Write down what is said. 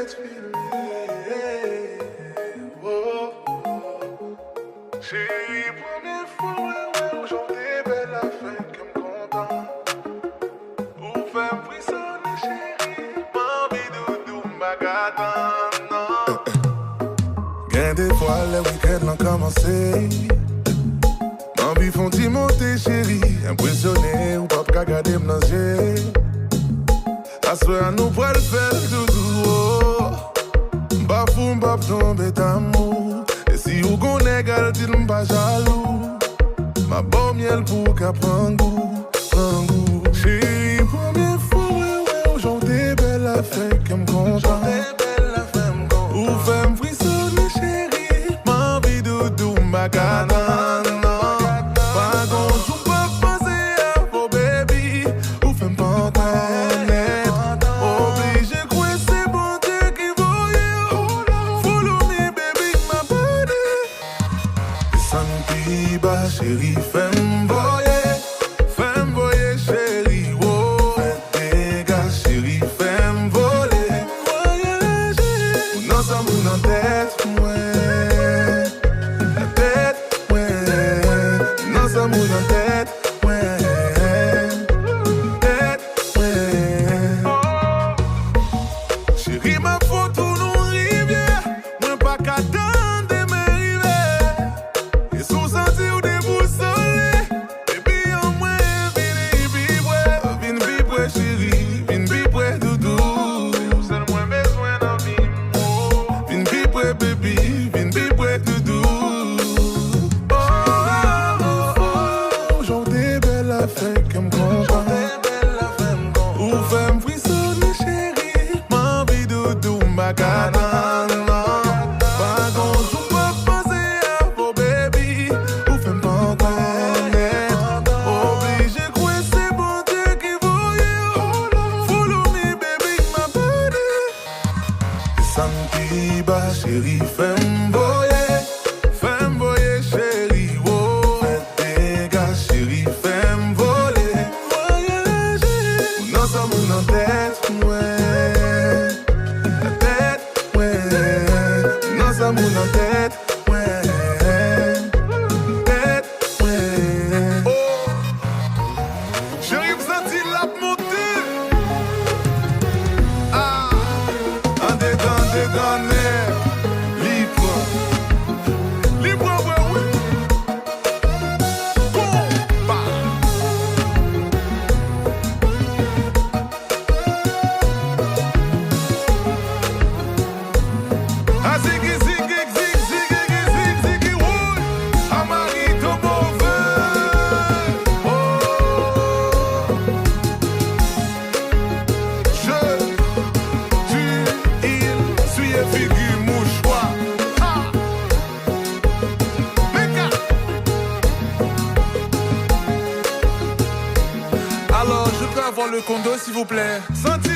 tête filée. Oh. Chérie, première fois, ouais, aujourd'hui, belle la fin que m'content. Ou faire frissonner, chérie, m'envie doudou, m'agadan, non. Gain des fois, le week-end l'ont commencé. M'envie font-ils monter, chérie, impressionné ou pas qu'à garder m'nager. À ce moment, nous pourrons le faire, doudou, oh. M'bafou, m'baf tomber d'amour. Et si vous connaissez, dites-moi pas jaloux. Ma bonne miel pour qu'à prendre goût, prendre goût. Chérie, première fois, ouais, aujourd'hui, belle la fin que m'content. Ou fait m'frissonner, chérie, m'envie doudou, m'agadan, non. Pas gonjou, pas penser à vos baby. Ou fait m'penconnaître. Obligé, quoi, c'est bon Dieu qui voyait. Follow me, baby, ma body. Santi, ba, chérie, fais m'voyer, chérie, oh. Fais dégâts, chérie, fais m'voler. Ou non, ça mou dans tête, ouais. La tête, ouais. Non, ça mou dans tête, ouais. Tête, ouais. Chérie, ma photo nous rivière. Moi, pas qu'à attendre m'arriver. Et sous senti ou déboussolé. Baby, en moi, vin vibrer, chérie. Vin vibrer, doudou. C'est le moins besoin d'en vivre. Vin vibrer, baby. Vin vibrer, doudou. Oh, oh, oh. Aujourd'hui, belle la fin que m'content. Ou fait m'frissonner, chérie. M'envie doudou, m'agadan, non. Pas gonjou, pas penser à vos baby. Ou fait m'penconnaître. Obligé, quoi, c'est bon Dieu qui voyait. Follow me, baby, ma body. Santi, ba, chérie, fais m'voyer, chérie, oh. Fais dégâts, chérie, fais m'voler. Ou non, ça mou dans tête, ouais. La tête, ouais. Non, ça mou dans tête, ouais. Tête, ouais. Oh, chérie, vous sentez la montée. Ah, en dedans, libre, ouais, oui. Combat. Ah, ziggy, oui. Amarito mauvais. Oh, il suis un figure mouchoir. Ah, les gars. Alors, je peux avoir le condo, s'il vous plaît. Senti